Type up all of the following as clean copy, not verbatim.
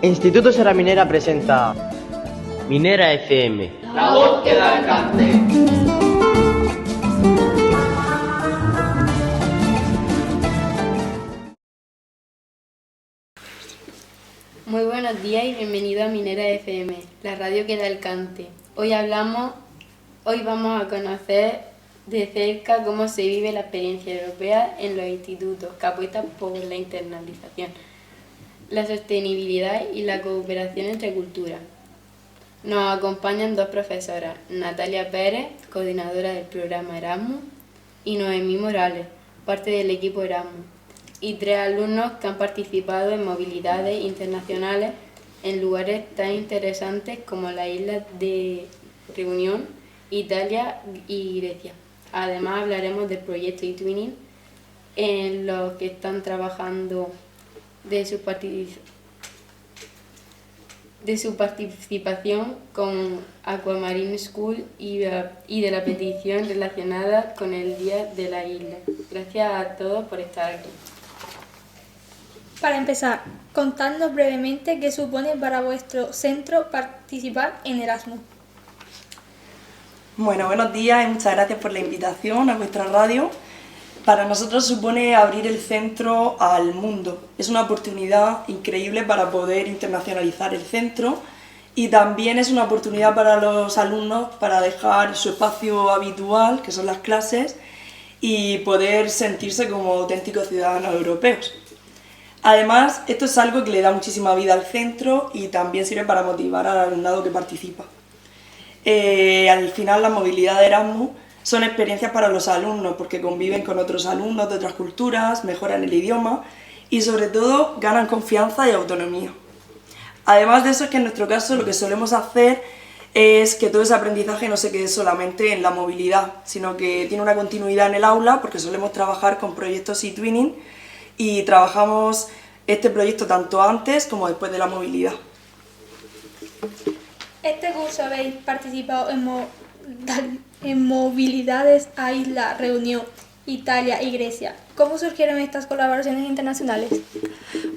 Instituto Sierra Minera presenta Minera FM, la voz que da alcance. Muy buenos días y bienvenido a Minera FM, la radio que da alcance. Hoy vamos a conocer de cerca cómo se vive la experiencia europea en los institutos que apuestan por la internalización, la sostenibilidad y la cooperación entre culturas. Nos acompañan dos profesoras, Natalia Pérez, coordinadora del programa Erasmus, y Noemí Morales, parte del equipo Erasmus, y tres alumnos que han participado en movilidades internacionales en lugares tan interesantes como las islas de Reunión, Italia y Grecia. Además hablaremos del proyecto eTwinning en los que están trabajando de su participación con Aquamarine School y de la petición relacionada con el Día de la Isla. Gracias a todos por estar aquí. Para empezar, contadnos brevemente qué supone para vuestro centro participar en Erasmus. Bueno, buenos días y muchas gracias por la invitación a vuestra radio. Para nosotros supone abrir el centro al mundo. Es una oportunidad increíble para poder internacionalizar el centro y también es una oportunidad para los alumnos para dejar su espacio habitual, que son las clases, y poder sentirse como auténticos ciudadanos europeos. Además, esto es algo que le da muchísima vida al centro y también sirve para motivar al alumnado que participa. Al final, la movilidad de Erasmus son experiencias para los alumnos porque conviven con otros alumnos de otras culturas, mejoran el idioma y sobre todo ganan confianza y autonomía. Además de eso, es que en nuestro caso lo que solemos hacer es que todo ese aprendizaje no se quede solamente en la movilidad, sino que tiene una continuidad en el aula porque solemos trabajar con proyectos eTwinning y trabajamos este proyecto tanto antes como después de la movilidad. Este curso habéis participado en movilidades a Isla Reunión, Italia y Grecia. ¿Cómo surgieron estas colaboraciones internacionales?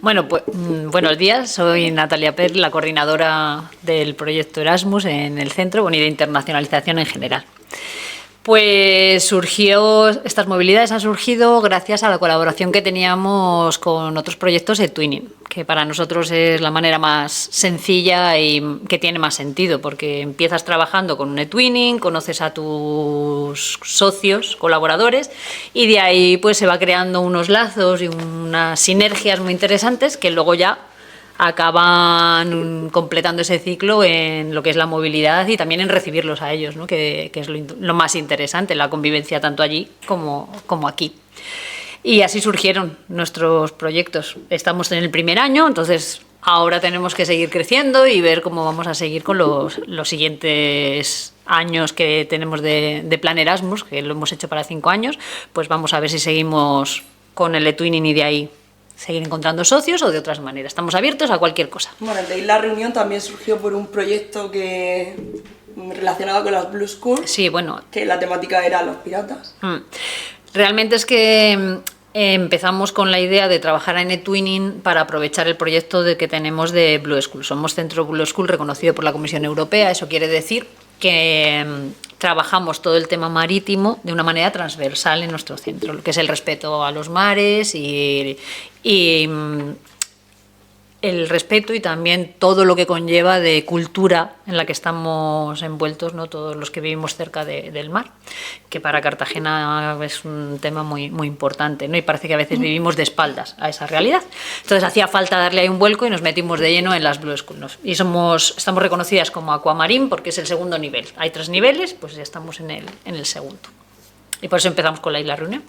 Bueno, pues buenos días, soy Natalia Pérez, la coordinadora del proyecto Erasmus en el centro, y de internacionalización en general. Pues estas movilidades han surgido gracias a la colaboración que teníamos con otros proyectos de Twinning, que para nosotros es la manera más sencilla y que tiene más sentido, porque empiezas trabajando con un eTwinning, conoces a tus socios, colaboradores, y de ahí pues se va creando unos lazos y unas sinergias muy interesantes que luego ya acaban completando ese ciclo en lo que es la movilidad y también en recibirlos a ellos, ¿no? que es lo más interesante, la convivencia tanto allí como aquí. Y así surgieron nuestros proyectos. Estamos en el primer año, entonces ahora tenemos que seguir creciendo y ver cómo vamos a seguir con los siguientes años que tenemos de plan Erasmus, que lo hemos hecho para 5 años, pues vamos a ver si seguimos con el eTwinning y de ahí seguir encontrando socios o de otras maneras. Estamos abiertos a cualquier cosa. Bueno, el de Isla Reunión también surgió por un proyecto relacionado con las Blue Schools. Sí, bueno. Que la temática era los piratas. Realmente es que empezamos con la idea de trabajar en eTwinning para aprovechar el proyecto que tenemos de Blue School. Somos centro Blue School reconocido por la Comisión Europea. Eso quiere decir que trabajamos todo el tema marítimo de una manera transversal en nuestro centro, lo que es el respeto a los mares y el respeto y también todo lo que conlleva de cultura en la que estamos envueltos, ¿no? Todos los que vivimos cerca del mar, que para Cartagena es un tema muy, muy importante, ¿no? Y parece que a veces vivimos de espaldas a esa realidad. Entonces hacía falta darle ahí un vuelco y nos metimos de lleno en las Blue School, ¿no? Y estamos reconocidas como Aquamarine porque es el segundo nivel. Hay 3 niveles, pues ya estamos en el segundo. Y por eso empezamos con la Isla Reunión.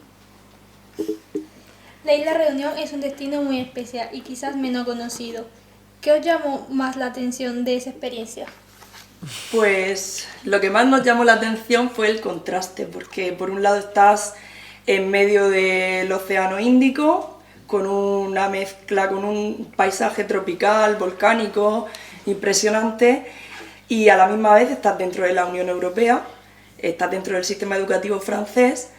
La Isla Reunión es un destino muy especial y quizás menos conocido. ¿Qué os llamó más la atención de esa experiencia? Pues lo que más nos llamó la atención fue el contraste, porque por un lado estás en medio del Océano Índico, con una mezcla, con un paisaje tropical, volcánico, impresionante, y a la misma vez estás dentro de la Unión Europea, estás dentro del sistema educativo francés,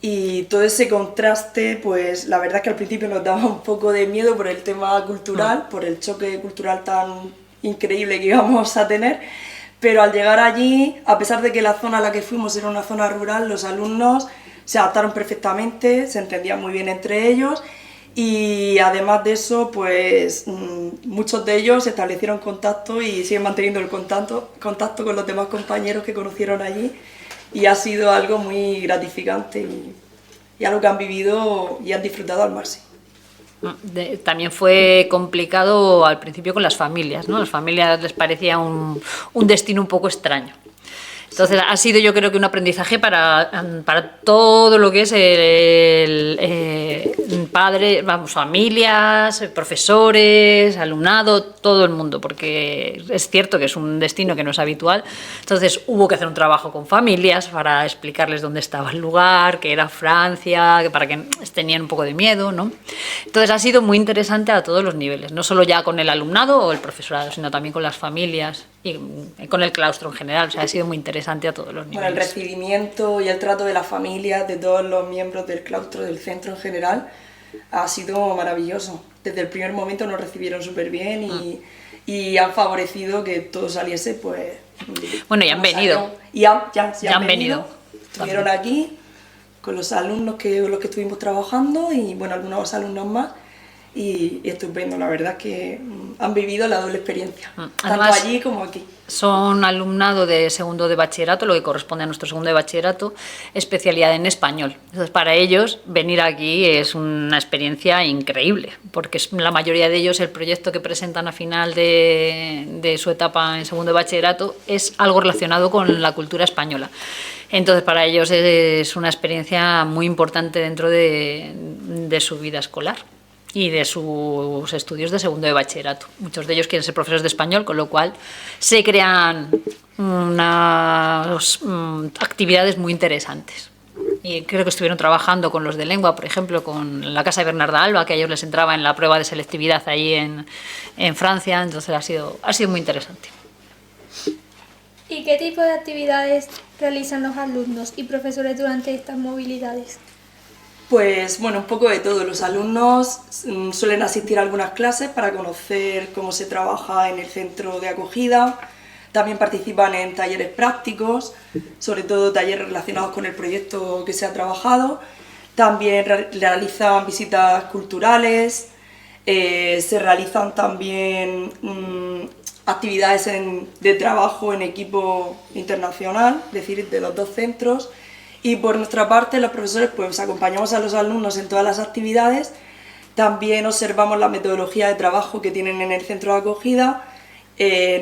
Y todo ese contraste, pues la verdad es que al principio nos daba un poco de miedo por el tema cultural, por el choque cultural tan increíble que íbamos a tener, pero al llegar allí, a pesar de que la zona a la que fuimos era una zona rural, los alumnos se adaptaron perfectamente, se entendían muy bien entre ellos y además de eso, pues muchos de ellos establecieron contacto y siguen manteniendo el contacto con los demás compañeros que conocieron allí y ha sido algo muy gratificante y algo que han vivido y han disfrutado al máximo. También fue complicado al principio con las familias, ¿no? A las familias les parecía un destino un poco extraño. Entonces ha sido, yo creo que un aprendizaje para todo lo que es padres, vamos, familias, profesores, alumnado, todo el mundo, porque es cierto que es un destino que no es habitual. Entonces hubo que hacer un trabajo con familias para explicarles dónde estaba el lugar, que era Francia, que para que tenían un poco de miedo, ¿no? Entonces ha sido muy interesante a todos los niveles, no solo ya con el alumnado o el profesorado, sino también con las familias y con el claustro en general. O sea, ha sido muy interesante a todos los niveles. Bueno, el recibimiento y el trato de las familias, de todos los miembros del claustro, del centro en general, ha sido maravilloso. Desde el primer momento nos recibieron súper bien y han favorecido que todo saliese, pues... Bueno, y han venido. Ya han venido. Estuvieron aquí con los alumnos con los que estuvimos trabajando y, bueno, algunos alumnos más. Y estupendo, la verdad es que han vivido la doble experiencia, Además, tanto allí como aquí. Son alumnado de segundo de bachillerato, lo que corresponde a nuestro segundo de bachillerato, especialidad en español. Entonces, para ellos, venir aquí es una experiencia increíble, porque la mayoría de ellos, el proyecto que presentan a final de su etapa en segundo de bachillerato es algo relacionado con la cultura española. Entonces, para ellos es una experiencia muy importante dentro de su vida escolar y de sus estudios de segundo de bachillerato. Muchos de ellos quieren ser profesores de español, con lo cual se crean unas actividades muy interesantes. Y creo que estuvieron trabajando con los de lengua, por ejemplo, con la Casa de Bernarda Alba, que a ellos les entraba en la prueba de selectividad ahí en Francia. Entonces ha sido muy interesante. ¿Y qué tipo de actividades realizan los alumnos y profesores durante estas movilidades? Pues bueno, un poco de todo. Los alumnos suelen asistir a algunas clases para conocer cómo se trabaja en el centro de acogida. También participan en talleres prácticos, sobre todo talleres relacionados con el proyecto que se ha trabajado. También realizan visitas culturales, se realizan también actividades de trabajo en equipo internacional, es decir, de los dos centros. Y por nuestra parte, los profesores pues acompañamos a los alumnos en todas las actividades, también observamos la metodología de trabajo que tienen en el centro de acogida,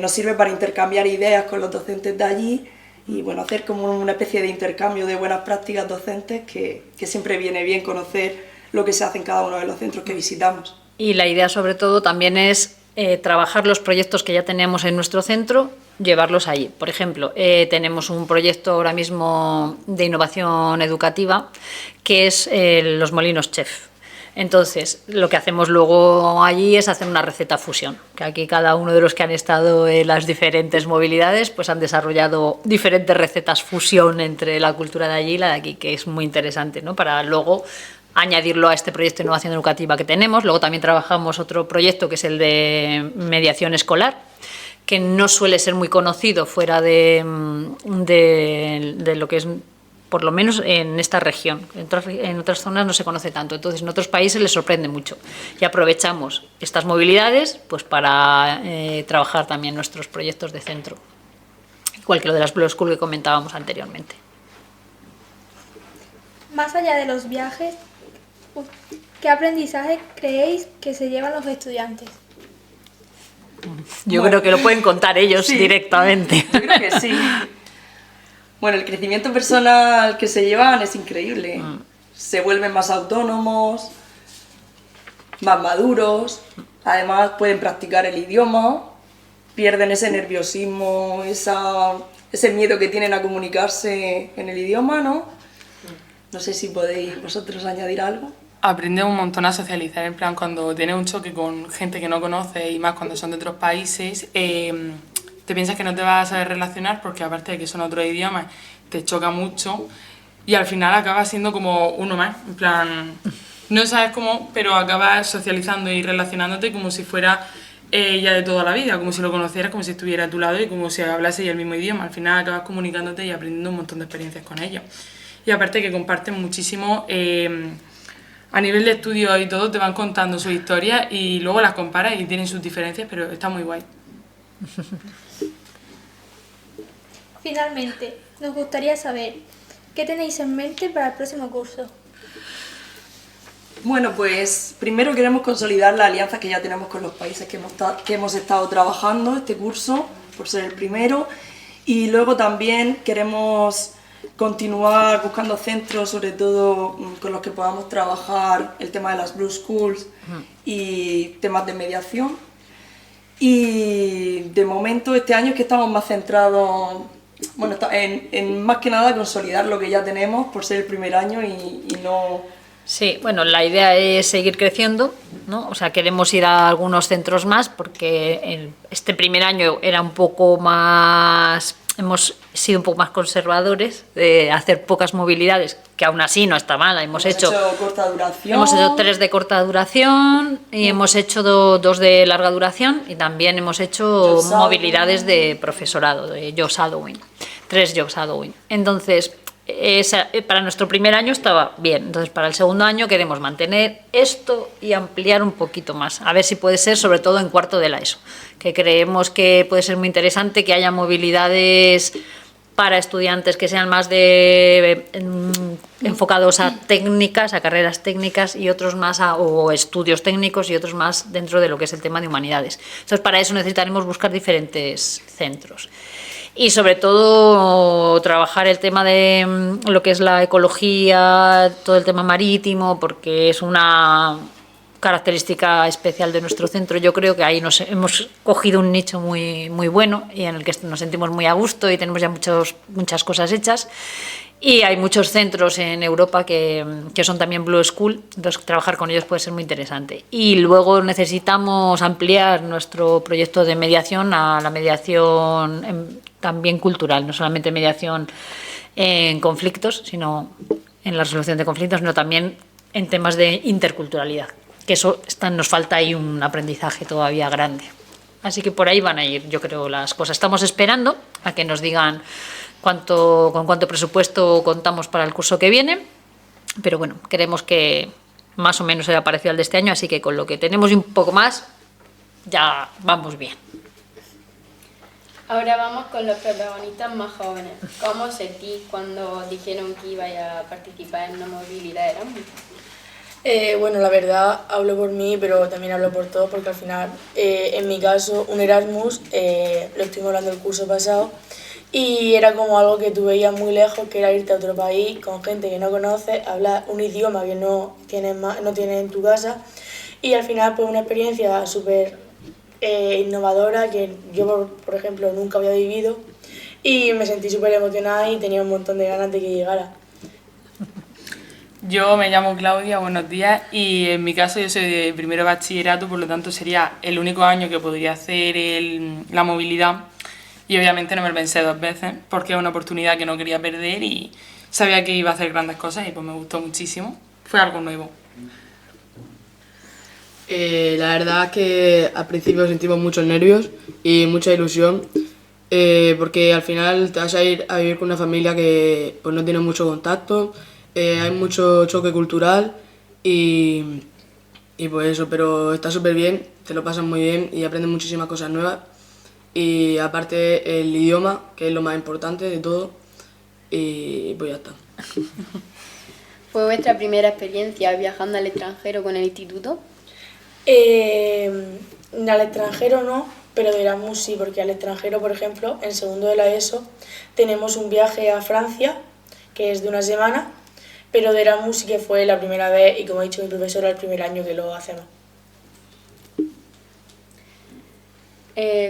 nos sirve para intercambiar ideas con los docentes de allí y bueno, hacer como una especie de intercambio de buenas prácticas docentes que siempre viene bien conocer lo que se hace en cada uno de los centros que visitamos. Y la idea sobre todo también es trabajar los proyectos que ya tenemos en nuestro centro, llevarlos allí. Por ejemplo, tenemos un proyecto ahora mismo de innovación educativa que es los molinos chef. Entonces, lo que hacemos luego allí es hacer una receta fusión, que aquí cada uno de los que han estado en las diferentes movilidades pues han desarrollado diferentes recetas fusión entre la cultura de allí y la de aquí, que es muy interesante, ¿no? Para luego añadirlo a este proyecto de innovación educativa que tenemos. Luego también trabajamos otro proyecto que es el de mediación escolar, que no suele ser muy conocido fuera de lo que es, por lo menos en esta región. En otras zonas no se conoce tanto, entonces en otros países les sorprende mucho. Y aprovechamos estas movilidades pues para trabajar también nuestros proyectos de centro, igual que lo de las Blue School que comentábamos anteriormente. Más allá de los viajes, ¿qué aprendizaje creéis que se llevan los estudiantes? Yo creo que lo pueden contar ellos directamente. Yo creo que sí. Bueno, el crecimiento personal que se llevan es increíble. Se vuelven más autónomos, más maduros, además pueden practicar el idioma, pierden ese nerviosismo, ese miedo que tienen a comunicarse en el idioma, ¿no? No sé si podéis vosotros añadir algo. Aprendes un montón a socializar, en plan, cuando tienes un choque con gente que no conoces y más cuando son de otros países, te piensas que no te vas a saber relacionar porque aparte de que son otros idiomas, te choca mucho y al final acabas siendo como uno más, en plan, no sabes cómo, pero acabas socializando y relacionándote como si fuera ya de toda la vida, como si lo conocieras, como si estuviera a tu lado y como si hablase el mismo idioma. Al final acabas comunicándote y aprendiendo un montón de experiencias con ellos. Y aparte que comparten muchísimo, a nivel de estudio y todo, te van contando sus historias y luego las comparas y tienen sus diferencias, pero está muy guay. Finalmente, nos gustaría saber qué tenéis en mente para el próximo curso. Bueno, pues primero queremos consolidar la alianza que ya tenemos con los países que hemos estado trabajando este curso, por ser el primero, y luego también queremos continuar buscando centros, sobre todo con los que podamos trabajar el tema de las Blue Schools y temas de mediación. Y de momento este año es que estamos más centrados, bueno, en más que nada consolidar lo que ya tenemos por ser el primer año y no... Sí, bueno, la idea es seguir creciendo, ¿no? O sea, queremos ir a algunos centros más porque este primer año era un poco más... Hemos sido un poco más conservadores de hacer pocas movilidades, que aún así no está mal. Hemos hecho corta duración. Hemos hecho 3 de corta duración y hemos hecho 2 de larga duración y también hemos hecho movilidades de profesorado, de job shadowing, 3 job shadowing. Entonces, para nuestro primer año estaba bien. Entonces, para el segundo año queremos mantener esto y ampliar un poquito más. A ver si puede ser, sobre todo en cuarto de la ESO, que creemos que puede ser muy interesante que haya movilidades para estudiantes que sean más enfocados a técnicas, a carreras técnicas y otros más o estudios técnicos y otros más dentro de lo que es el tema de humanidades. Entonces, para eso necesitaremos buscar diferentes centros. Y sobre todo trabajar el tema de lo que es la ecología, todo el tema marítimo, porque es una característica especial de nuestro centro. Yo creo que ahí hemos cogido un nicho muy, muy bueno y en el que nos sentimos muy a gusto y tenemos ya muchas cosas hechas. Y hay muchos centros en Europa que son también Blue School, entonces trabajar con ellos puede ser muy interesante. Y luego necesitamos ampliar nuestro proyecto de mediación a la mediación también cultural, no solamente mediación en conflictos, sino en la resolución de conflictos, sino también en temas de interculturalidad, que eso nos falta ahí un aprendizaje todavía grande. Así que por ahí van a ir, yo creo, las cosas. Estamos esperando a que nos digan con cuánto presupuesto contamos para el curso que viene, pero bueno, queremos que más o menos sea parecido al de este año, así que con lo que tenemos y un poco más, ya vamos bien. Ahora vamos con los protagonistas más jóvenes. ¿Cómo os sentís cuando dijeron que ibais a participar en una movilidad Erasmus? Bueno, la verdad hablo por mí, pero también hablo por todos, porque al final, en mi caso, un Erasmus, lo estuvimos hablando el curso pasado, y era como algo que tú veías muy lejos, que era irte a otro país con gente que no conoces, hablar un idioma que no tienes en tu casa, y al final pues una experiencia súper innovadora que yo, por ejemplo, nunca había vivido, y me sentí súper emocionada y tenía un montón de ganas de que llegara. Yo me llamo Claudia, buenos días, y en mi caso yo soy de primero bachillerato, por lo tanto sería el único año que podría hacer la movilidad, y obviamente no me lo pensé 2 veces porque es una oportunidad que no quería perder y sabía que iba a hacer grandes cosas y pues me gustó muchísimo, fue algo nuevo. La verdad es que al principio sentimos muchos nervios y mucha ilusión, porque al final te vas a ir a vivir con una familia que pues, no tiene mucho contacto, hay mucho choque cultural y pues eso, pero está súper bien, te lo pasas muy bien y aprendes muchísimas cosas nuevas, y aparte el idioma, que es lo más importante de todo, y pues ya está. ¿Fue vuestra primera experiencia viajando al extranjero con el instituto? Al extranjero no, pero de Erasmus sí, porque al extranjero, por ejemplo, en segundo de la ESO tenemos un viaje a Francia, que es de una semana, pero de Erasmus sí que fue la primera vez y, como ha dicho mi profesora, el primer año que lo hacemos.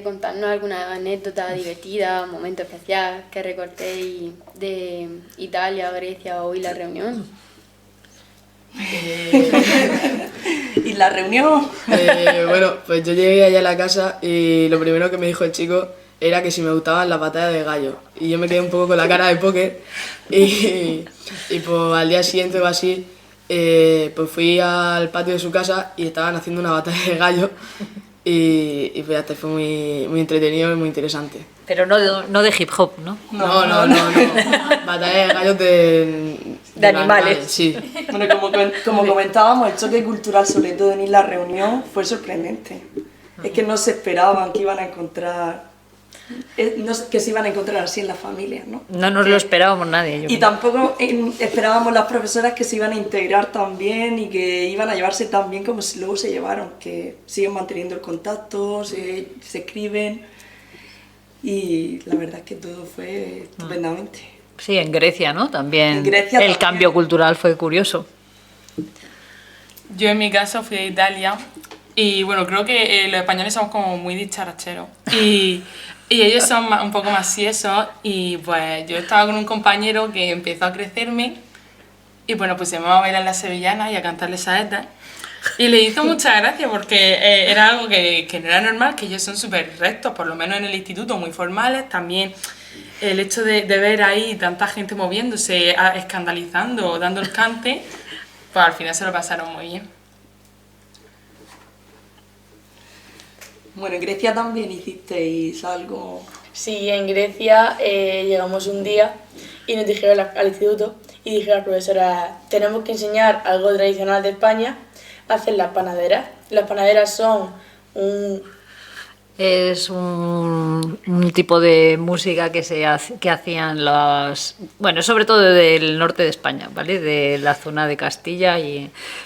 Contadnos alguna anécdota divertida, momento especial que recortéis de Italia, Grecia o y la reunión. ¿Y la reunión? Bueno, pues yo llegué allá a la casa y lo primero que me dijo el chico era que si me gustaban las batallas de gallo. Y yo me quedé un poco con la cara de póker y pues al día siguiente o así, pues fui al patio de su casa y estaban haciendo una batalla de gallo y pues hasta fue muy entretenido y muy interesante. Pero no de hip hop, ¿no? No. Batalla de gallos de animales. Sí. Bueno, como comentábamos, el choque cultural, sobre todo en la reunión, fue sorprendente. Es que no se esperaban que iban a encontrar, que se iban a encontrar así en las familias, ¿no? No nos lo esperábamos nadie. Yo Y creo. tampoco esperábamos las profesoras que se iban a integrar tan bien y que iban a llevarse tan bien como luego se llevaron, que siguen manteniendo el contacto, se escriben, y la verdad es que todo fue estupendamente. Sí, en Grecia, ¿no? También. En Grecia el también. cambio cultural fue curioso. Yo en mi caso fui a Italia y bueno, creo que los españoles somos como muy dicharacheros y ellos son un poco más siesos y pues yo estaba con un compañero que empezó a crecerme y bueno, pues se me iba a bailar las sevillanas y a cantarle saetas y le hizo mucha gracia porque era algo que no era normal, que ellos son súper rectos, por lo menos en el instituto, muy formales. También el hecho de ver ahí tanta gente moviéndose, escandalizando, dando el cante, pues al final se lo pasaron muy bien. Bueno, en Grecia también hicisteis algo. Sí, en Grecia llegamos un día y nos dijeron al instituto y dijeron a la profesora, tenemos que enseñar algo tradicional de España, hacer las panaderas. Las panaderas son Es un tipo de música que hacían bueno, sobre todo del norte de España, ¿vale? De la zona de Castilla,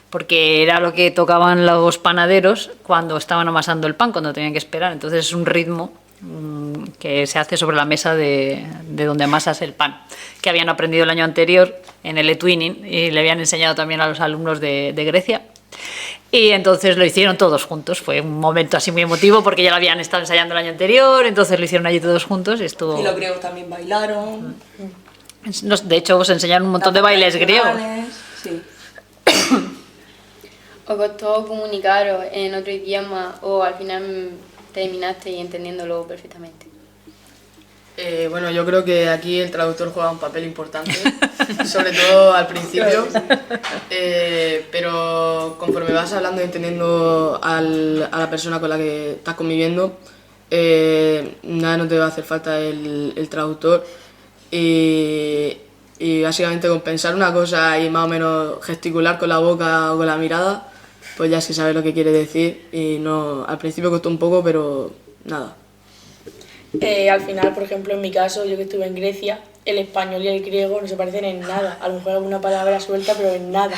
porque era lo que tocaban los panaderos cuando estaban amasando el pan, cuando tenían que esperar. Entonces es un ritmo que se hace sobre la mesa de donde amasas el pan, que habían aprendido el año anterior en el e-twinning y le habían enseñado también a los alumnos de Grecia. Y entonces lo hicieron todos juntos. Fue un momento así muy emotivo porque ya lo habían estado ensayando el año anterior, entonces lo hicieron allí todos juntos y estuvo... Y los griegos también bailaron. De hecho, os enseñaron un montón de bailes griegos. Sí. ¿Os costó comunicaros en otro idioma o al final terminasteis entendiéndolo perfectamente? Bueno, yo creo que aquí el traductor juega un papel importante, sobre todo al principio, pero conforme vas hablando y entendiendo a la persona con la que estás conviviendo, nada, no te va a hacer falta el traductor y básicamente con pensar una cosa y más o menos gesticular con la boca o con la mirada, pues ya sí sabes lo que quiere decir y no, al principio costó un poco, pero nada. al final, por ejemplo, en mi caso, yo que estuve en Grecia, el español y el griego no se parecen en nada. A lo mejor alguna palabra suelta, pero en nada.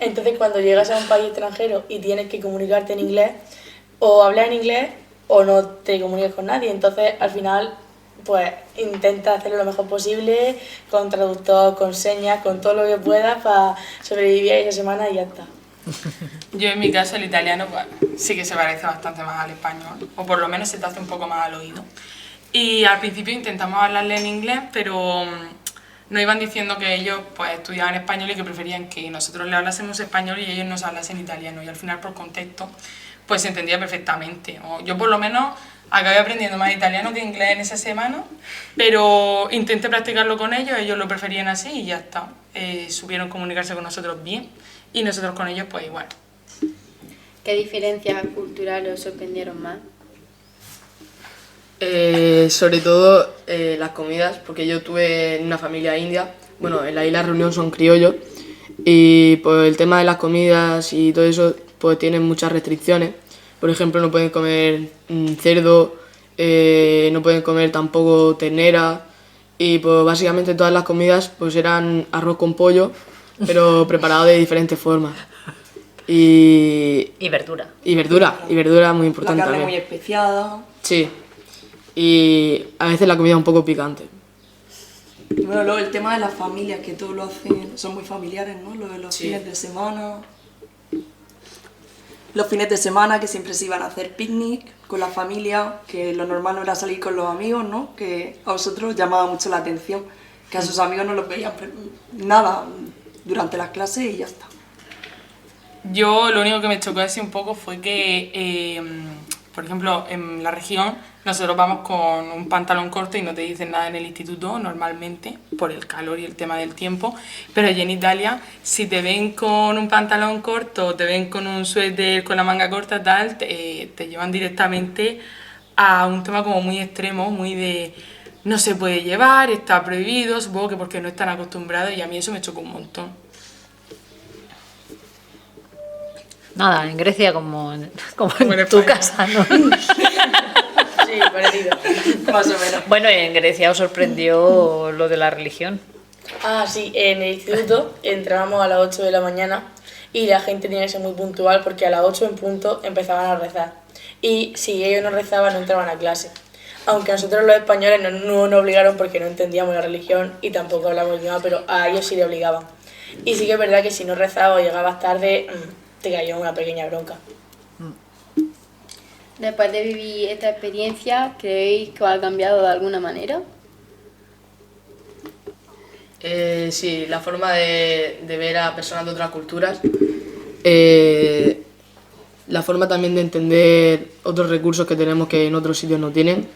Entonces, cuando llegas a un país extranjero y tienes que comunicarte en inglés, o hablas en inglés o no te comunicas con nadie. Entonces, al final, pues intenta hacerlo lo mejor posible, con traductor, con señas, con todo lo que puedas para sobrevivir esa semana y ya está. Yo en mi caso el italiano pues, sí que se parece bastante más al español, o por lo menos se te hace un poco más al oído. Y al principio intentamos hablarle en inglés, pero nos iban diciendo que ellos pues, estudiaban español y que preferían que nosotros le hablásemos español y ellos nos hablasen italiano. Y al final, por contexto, pues se entendía perfectamente. O yo por lo menos acabé aprendiendo más italiano que inglés en esa semana, pero intenté practicarlo con ellos lo preferían así y ya está. Supieron comunicarse con nosotros bien y nosotros con ellos pues igual. ¿Qué diferencias culturales os sorprendieron más? Sobre todo las comidas, porque yo tuve en una familia india, bueno, en la isla Reunión son criollos, y pues el tema de las comidas y todo eso, pues tienen muchas restricciones. Por ejemplo, no pueden comer cerdo, no pueden comer tampoco ternera, y pues básicamente todas las comidas pues eran arroz con pollo, pero preparado de diferentes formas. Y verdura. Y verdura muy La importante carne también. muy especiada. Sí. Y a veces la comida un poco picante. Y bueno, luego el tema de las familias, que todos lo hacen, son muy familiares, ¿no? Lo de los Sí. fines de semana. Los fines de semana que siempre se iban a hacer picnic con la familia, que lo normal no era salir con los amigos, ¿no? Que a vosotros llamaba mucho la atención, que a sus amigos no los veían nada durante las clases y ya está. Yo lo único que me chocó así un poco fue que, por ejemplo, en la región Nosotros vamos con un pantalón corto y no te dicen nada en el instituto normalmente por el calor y el tema del tiempo, pero allí en Italia si te ven con un pantalón corto, te ven con un suéter con la manga corta tal, te llevan directamente a un tema como muy extremo, muy de no se puede llevar, está prohibido, supongo que porque no están acostumbrados y a mí eso me chocó un montón. Nada, en Grecia como en en tu España. casa, ¿no? Sí, parecido, más o menos. Bueno, en Grecia os sorprendió lo de la religión. Ah, sí, en el instituto entrábamos a las 8 de la mañana y la gente tenía que ser muy puntual porque a las 8 en punto empezaban a rezar. Y si ellos no rezaban, no entraban a clase. Aunque a nosotros los españoles no nos obligaron porque no entendíamos la religión y tampoco hablamos el idioma, pero a ellos sí le obligaban. Y sí que es verdad que si no rezabas o llegabas tarde, te cayó una pequeña bronca. Después de vivir esta experiencia, ¿creéis que os ha cambiado de alguna manera? Sí, la forma de ver a personas de otras culturas, la forma también de entender otros recursos que tenemos que en otros sitios no tienen,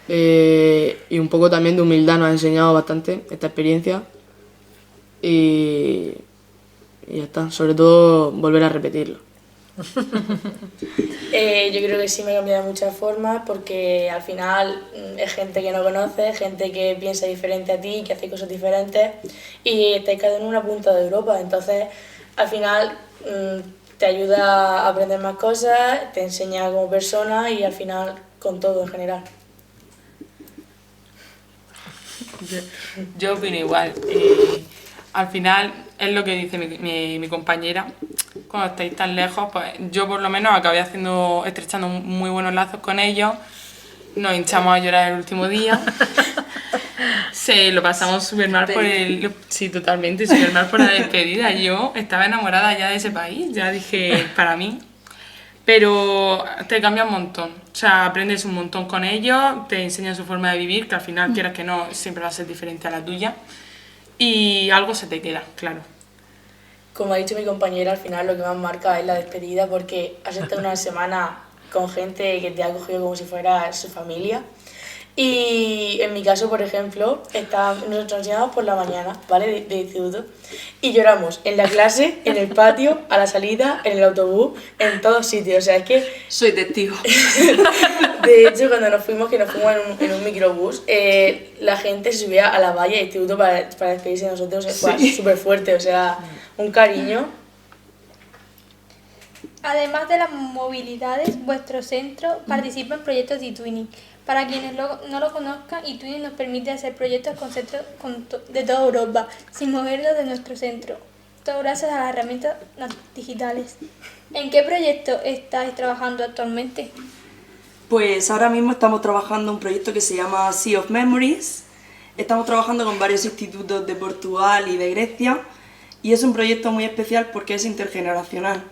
y un poco también de humildad nos ha enseñado bastante esta experiencia y ya está, sobre todo volver a repetirlo. Yo creo que sí me ha cambiado de muchas formas porque al final es gente que no conoces, gente que piensa diferente a ti, que hace cosas diferentes y estáis cada uno en una punta de Europa, entonces al final te ayuda a aprender más cosas, te enseña como persona y al final con todo en general. Yo opino igual. Al final es lo que dice mi compañera. Cuando estáis tan lejos, pues yo por lo menos acabé estrechando muy buenos lazos con ellos. Nos hinchamos a llorar el último día. Se lo pasamos súper mal sí, totalmente, súper mal por la despedida. Yo estaba enamorada ya de ese país, ya dije, para mí. Pero te cambia un montón. O sea, aprendes un montón con ellos, te enseñan su forma de vivir, que al final, quieras que no, siempre va a ser diferente a la tuya. Y algo se te queda, claro. Como ha dicho mi compañera, al final lo que más marca es la despedida porque has estado una semana con gente que te ha acogido como si fuera su familia. Y en mi caso, por ejemplo, nos enseñamos por la mañana, ¿vale? De instituto. Y lloramos en la clase, en el patio, a la salida, en el autobús, en todos sitios. O sea, es que... Soy testigo. De hecho, cuando nos fuimos en un microbús, la gente se subía a la valla del instituto para despedirse de nosotros. Fue súper fuerte, o sea, un cariño. Además de las movilidades, vuestro centro participa en proyectos de e-twinning. Para quienes no lo conozcan, e-twinning nos permite hacer proyectos con centros de toda Europa, sin moverlos de nuestro centro. Todo gracias a las herramientas digitales. ¿En qué proyecto estáis trabajando actualmente? Pues ahora mismo estamos trabajando un proyecto que se llama Sea of Memories. Estamos trabajando con varios institutos de Portugal y de Grecia y es un proyecto muy especial porque es intergeneracional.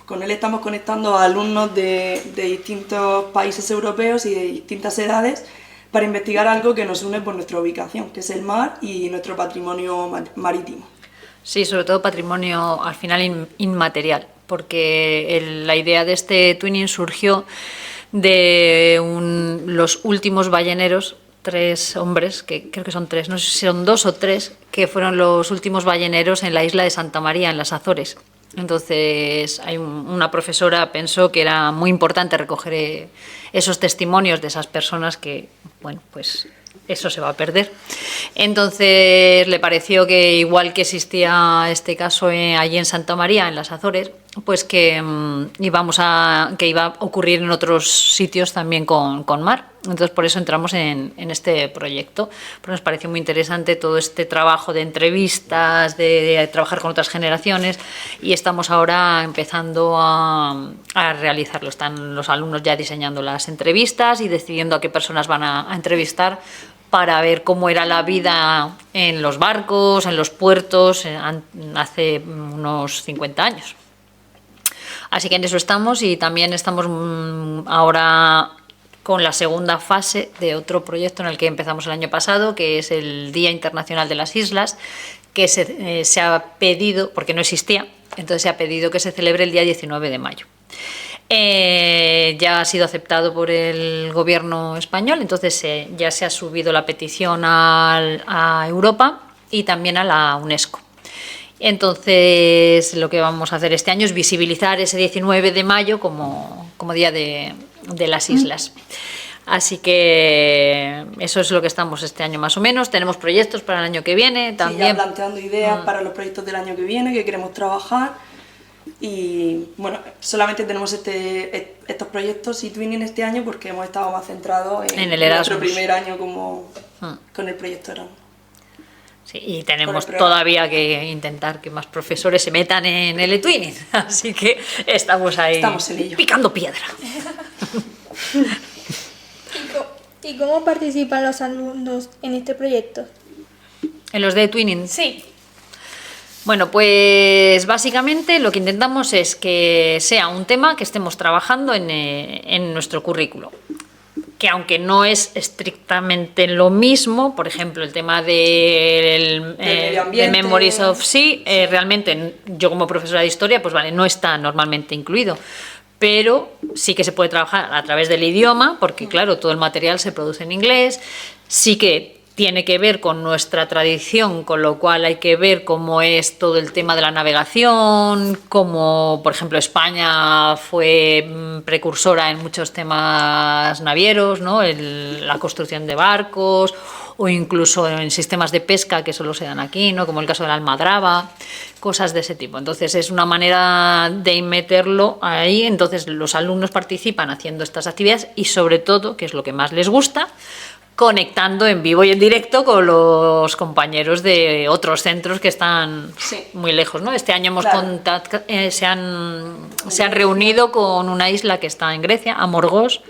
Con él estamos conectando a alumnos de distintos países europeos y de distintas edades para investigar algo que nos une por nuestra ubicación, que es el mar y nuestro patrimonio marítimo. Sí, sobre todo patrimonio al final inmaterial, porque la idea de este twinning surgió de los últimos balleneros, 3 hombres, que creo que son 3, no sé si son 2 o 3, que fueron los últimos balleneros en la isla de Santa María, en las Azores. Entonces una profesora pensó que era muy importante recoger esos testimonios de esas personas que, bueno, pues eso se va a perder. Entonces le pareció que igual que existía este caso allí en Santa María, en las Azores, pues que iba a ocurrir en otros sitios también con mar. Entonces por eso entramos en este proyecto, porque nos pareció muy interesante todo este trabajo de entrevistas, de trabajar con otras generaciones y estamos ahora empezando a realizarlo. Están los alumnos ya diseñando las entrevistas y decidiendo a qué personas van a entrevistar para ver cómo era la vida en los barcos, en los puertos, hace unos 50 años. Así que en eso estamos y también estamos ahora con la segunda fase de otro proyecto en el que empezamos el año pasado, que es el Día Internacional de las Islas, que se ha pedido, porque no existía, entonces se ha pedido que se celebre el día 19 de mayo. Ya ha sido aceptado por el gobierno español, entonces ya se ha subido la petición a Europa y también a la UNESCO. Entonces, lo que vamos a hacer este año es visibilizar ese 19 de mayo como Día de las Islas. Así que eso es lo que estamos este año más o menos. Tenemos proyectos para el año que viene también. Sí, ya planteando ideas para los proyectos del año que viene que queremos trabajar. Y bueno, solamente tenemos estos proyectos y Twinning este año porque hemos estado más centrados en el Erasmus. nuestro primer año con el proyecto Erasmus. Sí, y tenemos todavía que intentar que más profesores se metan en el eTwinning, así que estamos ahí en ello. Picando piedra. ¿Y cómo participan los alumnos en este proyecto? ¿En los de eTwinning? Sí. Bueno, pues básicamente lo que intentamos es que sea un tema que estemos trabajando en nuestro currículo. Que aunque no es estrictamente lo mismo, por ejemplo, el tema de Memories of Sea, realmente yo como profesora de historia, pues vale, no está normalmente incluido. Pero sí que se puede trabajar a través del idioma, porque claro, todo el material se produce en inglés, sí que tiene que ver con nuestra tradición, con lo cual hay que ver cómo es todo el tema de la navegación, como por ejemplo España fue precursora en muchos temas navieros, ¿no? La construcción de barcos o incluso en sistemas de pesca que solo se dan aquí, ¿no? Como el caso de la almadraba, cosas de ese tipo. Entonces es una manera de meterlo ahí, entonces los alumnos participan haciendo estas actividades y sobre todo, que es lo que más les gusta, conectando en vivo y en directo con los compañeros de otros centros que están muy lejos, ¿no? Este año se han reunido con una isla que está en Grecia, Amorgós.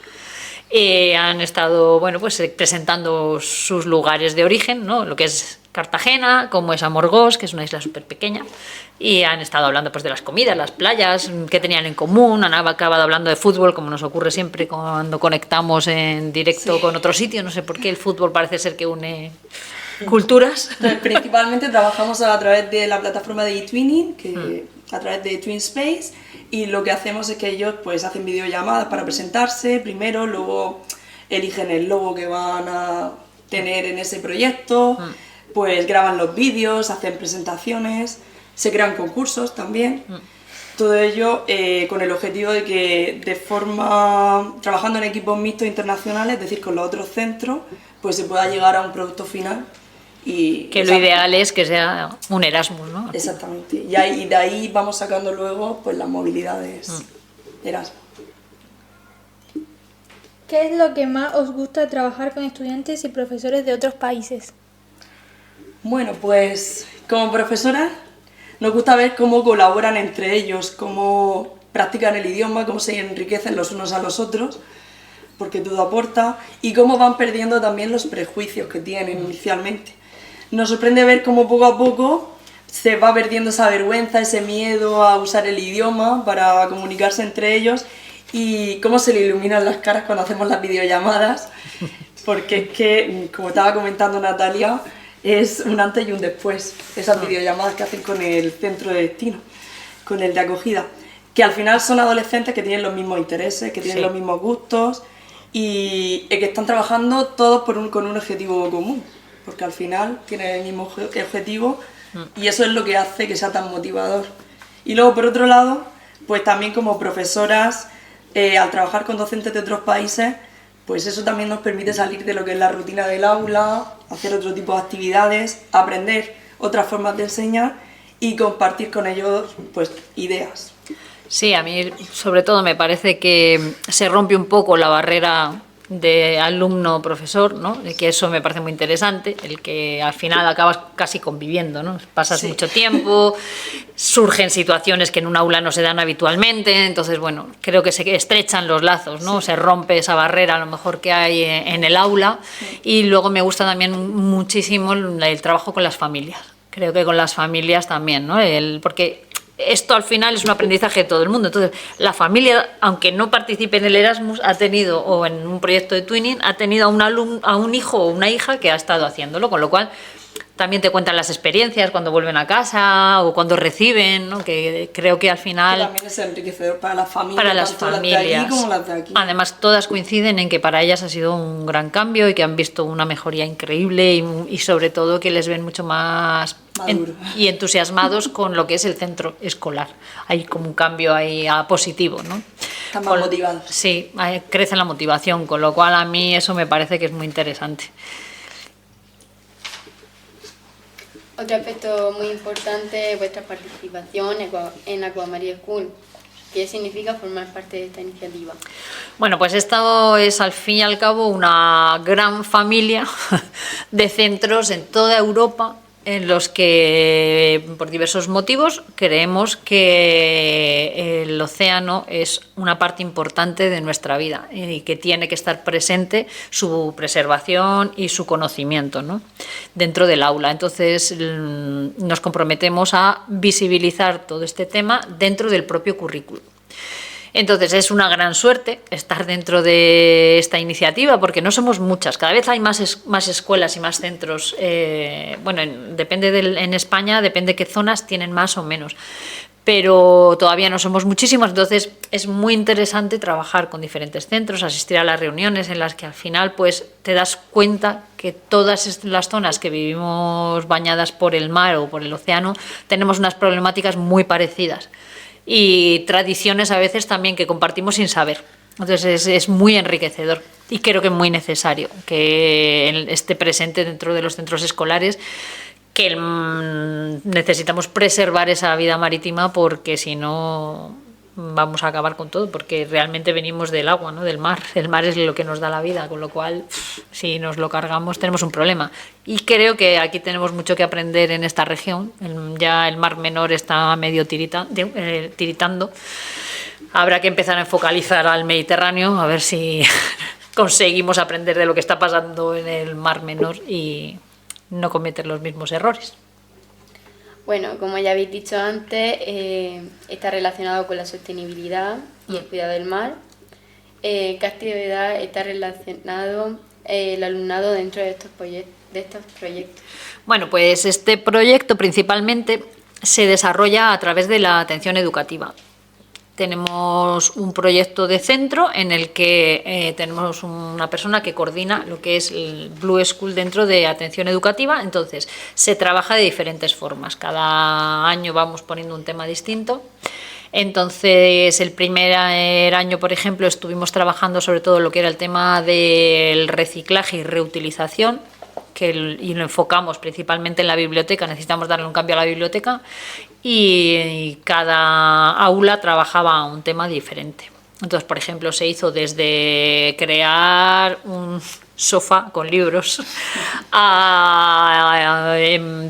Han estado, bueno, pues presentando sus lugares de origen, ¿no? Lo que es Cartagena, como es Amorgós, que es una isla súper pequeña, y han estado hablando pues de las comidas, las playas, qué tenían en común, han acabado hablando de fútbol, como nos ocurre siempre cuando conectamos en directo con otro sitio, no sé por qué el fútbol parece ser que une culturas. Entonces, principalmente trabajamos a través de la plataforma de eTwinning, a través de TwinSpace, y lo que hacemos es que ellos pues hacen videollamadas para presentarse primero, luego eligen el logo que van a tener en ese proyecto, pues graban los vídeos, hacen presentaciones, se crean concursos también. Todo ello con el objetivo de que trabajando en equipos mixtos internacionales, es decir, con los otros centros, pues se pueda llegar a un producto final. Que lo ideal es que sea un Erasmus, ¿no? Exactamente. Y de ahí vamos sacando luego pues las movilidades Erasmus. ¿Qué es lo que más os gusta de trabajar con estudiantes y profesores de otros países? Bueno, pues como profesora nos gusta ver cómo colaboran entre ellos, cómo practican el idioma, cómo se enriquecen los unos a los otros, porque todo aporta, y cómo van perdiendo también los prejuicios que tienen inicialmente. Nos sorprende ver cómo poco a poco se va perdiendo esa vergüenza, ese miedo a usar el idioma para comunicarse entre ellos y cómo se le iluminan las caras cuando hacemos las videollamadas, porque es que, como estaba comentando Natalia, es un antes y un después, esas videollamadas que hacen con el centro de destino, con el de acogida, que al final son adolescentes que tienen los mismos intereses, que tienen los mismos gustos y que están trabajando todos con un objetivo común, porque al final tienen el mismo objetivo y eso es lo que hace que sea tan motivador. Y luego, por otro lado, pues también como profesoras, al trabajar con docentes de otros países, pues eso también nos permite salir de lo que es la rutina del aula, hacer otro tipo de actividades, aprender otras formas de enseñar y compartir con ellos pues ideas. Sí, a mí sobre todo me parece que se rompe un poco la barrera de alumno-profesor, ¿no? Que eso me parece muy interesante, el que al final acabas casi conviviendo, ¿no? Pasas mucho tiempo, surgen situaciones que en un aula no se dan habitualmente, entonces, bueno, creo que se estrechan los lazos, ¿no? Se rompe esa barrera a lo mejor que hay en el aula y luego me gusta también muchísimo el trabajo con las familias. Creo que con las familias también, ¿no? Porque esto al final es un aprendizaje de todo el mundo. Entonces, la familia, aunque no participe en el Erasmus, ha tenido, o en un proyecto de Twinning, ha tenido a un hijo o una hija que ha estado haciéndolo, con lo cual también te cuentan las experiencias cuando vuelven a casa o cuando reciben, ¿no? Que creo que al final... Que también es enriquecedor para las familias, para las tanto familias. Las de allí como las de aquí. Además, todas coinciden en que para ellas ha sido un gran cambio y que han visto una mejoría increíble y sobre todo que les ven mucho más y entusiasmados con lo que es el centro escolar. Hay como un cambio ahí positivo, ¿no? Están más motivados. Sí, crece la motivación, con lo cual a mí eso me parece que es muy interesante. Otro aspecto muy importante es vuestra participación en Aquamaria School. ¿Qué significa formar parte de esta iniciativa? Bueno, pues esto es al fin y al cabo una gran familia de centros en toda Europa en los que, por diversos motivos, creemos que el océano es una parte importante de nuestra vida y que tiene que estar presente su preservación y su conocimiento, ¿no? Dentro del aula. Entonces, nos comprometemos a visibilizar todo este tema dentro del propio currículum. Entonces es una gran suerte estar dentro de esta iniciativa porque no somos muchas, cada vez hay más escuelas y más centros, bueno, en España depende qué zonas tienen más o menos, pero todavía no somos muchísimos, entonces es muy interesante trabajar con diferentes centros, asistir a las reuniones en las que al final pues te das cuenta que todas las zonas que vivimos bañadas por el mar o por el océano tenemos unas problemáticas muy parecidas. Y tradiciones a veces también que compartimos sin saber. Entonces es muy enriquecedor y creo que es muy necesario que esté presente dentro de los centros escolares, que necesitamos preservar esa vida marítima porque si no vamos a acabar con todo, porque realmente venimos del agua, ¿no? Del mar. El mar es lo que nos da la vida, con lo cual si nos lo cargamos tenemos un problema. Y creo que aquí tenemos mucho que aprender en esta región. Ya el Mar Menor está medio tiritando. Habrá que empezar a focalizar al Mediterráneo, a ver si conseguimos aprender de lo que está pasando en el Mar Menor y no cometer los mismos errores. Bueno, como ya habéis dicho antes, está relacionado con la sostenibilidad y el cuidado del mar. ¿Qué actividad está relacionado el alumnado dentro de estos proyectos? Bueno, pues este proyecto principalmente se desarrolla a través de la atención educativa. Tenemos un proyecto de centro en el que tenemos una persona que coordina lo que es el Blue School dentro de atención educativa. Entonces, se trabaja de diferentes formas. Cada año vamos poniendo un tema distinto. Entonces, el primer año, por ejemplo, estuvimos trabajando sobre todo lo que era el tema del reciclaje y reutilización, y lo enfocamos principalmente en la biblioteca, necesitamos darle un cambio a la biblioteca y cada aula trabajaba un tema diferente. Entonces, por ejemplo, se hizo desde crear un sofá con libros a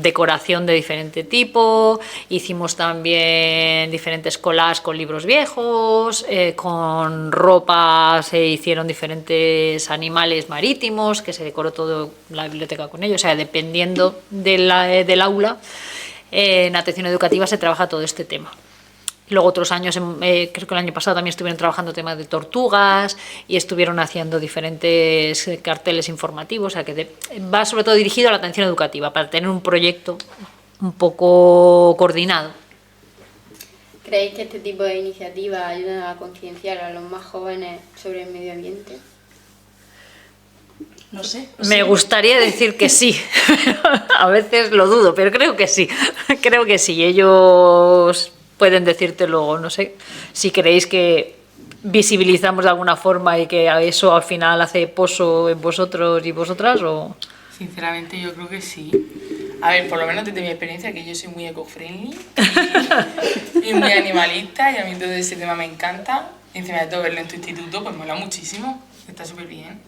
decoración de diferente tipo, hicimos también diferentes collages con libros viejos, con ropa se hicieron diferentes animales marítimos que se decoró todo la biblioteca con ellos, o sea, dependiendo del aula, en atención educativa se trabaja todo este tema. Luego otros años, creo que el año pasado también estuvieron trabajando temas de tortugas y estuvieron haciendo diferentes carteles informativos, o sea que va sobre todo dirigido a la atención educativa para tener un proyecto un poco coordinado. ¿Creéis que este tipo de iniciativas ayudan a concienciar a los más jóvenes sobre el medio ambiente? No sé. Me gustaría decir que sí, a veces lo dudo, pero creo que sí, creo que sí. Ellos pueden decirte luego, no sé, si creéis que visibilizamos de alguna forma y que eso al final hace pozo en vosotros y vosotras o... Sinceramente yo creo que sí. A ver, por lo menos desde mi experiencia, que yo soy muy eco-friendly y muy animalista y a mí todo ese tema me encanta. Y encima de todo verlo en tu instituto, pues mola muchísimo, está súper bien.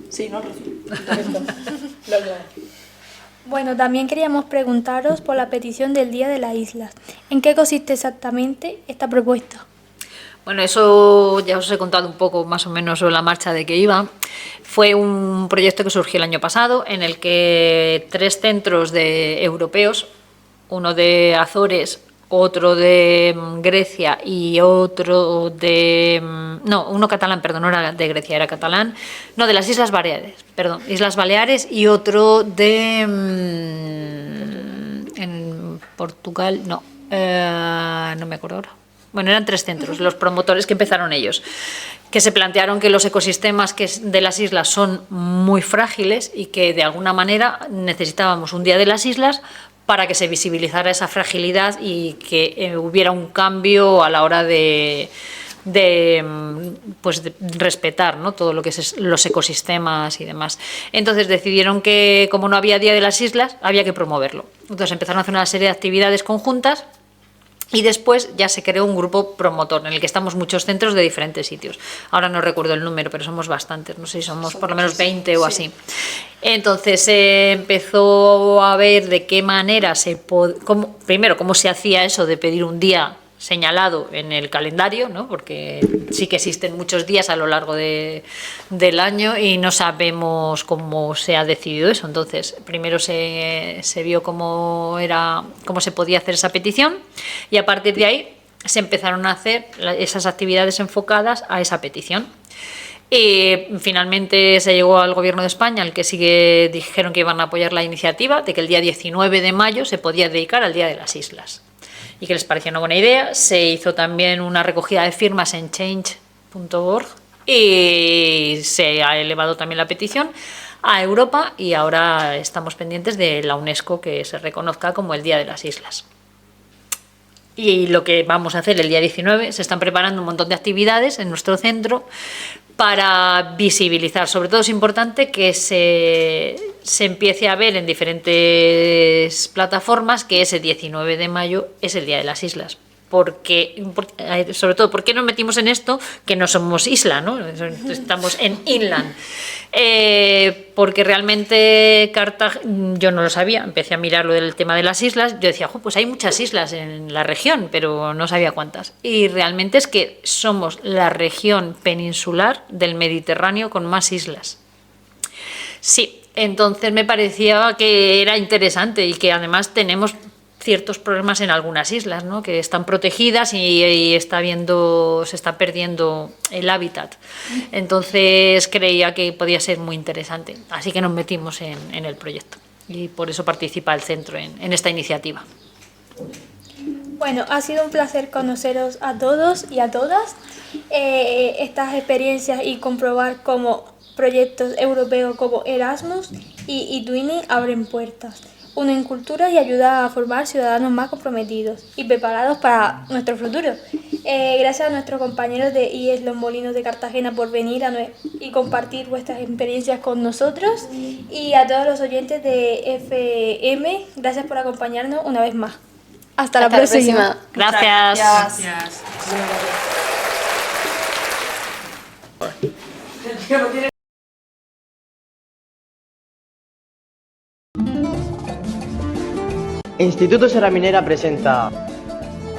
Sí, no, Rocío. Bueno, también queríamos preguntaros por la petición del Día de las Islas. ¿En qué consiste exactamente esta propuesta? Bueno, eso ya os he contado un poco más o menos sobre la marcha de que iba. Fue un proyecto que surgió el año pasado en el que 3 centros europeos, uno de Azores, otro de Grecia y otro de... No, uno catalán, perdón, no era de Grecia, era catalán. No, de las Islas Baleares, perdón, Islas Baleares, y otro de... en Portugal, no, no me acuerdo ahora. Bueno, eran 3 centros, los promotores que empezaron ellos, que se plantearon que los ecosistemas de las islas son muy frágiles y que de alguna manera necesitábamos un día de las islas para que se visibilizara esa fragilidad y que hubiera un cambio a la hora de respetar, ¿no?, todo lo que es los ecosistemas y demás. Entonces decidieron que, como no había Día de las Islas, había que promoverlo. Entonces empezaron a hacer una serie de actividades conjuntas. Y después ya se creó un grupo promotor en el que estamos muchos centros de diferentes sitios. Ahora no recuerdo el número, pero somos bastantes, no sé si somos por lo menos 20 o así. Entonces se empezó a ver de qué manera primero cómo se hacía eso de pedir un día señalado en el calendario, ¿no?, porque sí que existen muchos días a lo largo del año y no sabemos cómo se ha decidido eso. Entonces, primero se vio cómo se podía hacer esa petición y a partir de ahí se empezaron a hacer esas actividades enfocadas a esa petición. Y finalmente se llegó al Gobierno de España, al que sí que dijeron que iban a apoyar la iniciativa de que el día 19 de mayo se podía dedicar al Día de las Islas. Y que les pareció una buena idea. Se hizo también una recogida de firmas en change.org y se ha elevado también la petición a Europa y ahora estamos pendientes de la UNESCO que se reconozca como el Día de las Islas. Y lo que vamos a hacer el día 19, se están preparando un montón de actividades en nuestro centro para visibilizar. Sobre todo es importante que se empiece a ver en diferentes plataformas que ese 19 de mayo es el Día de las Islas. Sobre todo, ¿por qué nos metimos en esto? Que no somos isla, ¿no? Estamos en inland. Porque realmente yo no lo sabía, empecé a mirar lo del tema de las islas, yo decía, pues hay muchas islas en la región, pero no sabía cuántas. Y realmente es que somos la región peninsular del Mediterráneo con más islas. Sí, entonces me parecía que era interesante y que además tenemos ciertos problemas en algunas islas, ¿no?, que están protegidas y se está perdiendo el hábitat. Entonces creía que podía ser muy interesante, así que nos metimos en el proyecto y por eso participa el centro en esta iniciativa. Bueno, ha sido un placer conoceros a todos y a todas, estas experiencias y comprobar cómo proyectos europeos como Erasmus y Twinning abren puertas, unen culturas y ayudan a formar ciudadanos más comprometidos y preparados para nuestro futuro. Gracias a nuestros compañeros de IES Los Molinos de Cartagena por venir y compartir vuestras experiencias con nosotros, y a todos los oyentes de FM, gracias por acompañarnos una vez más. Hasta la próxima. Gracias. Gracias. Instituto Serra Minera presenta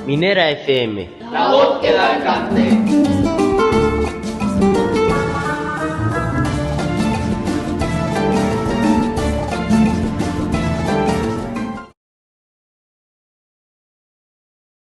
Minera FM. La voz que da el cante.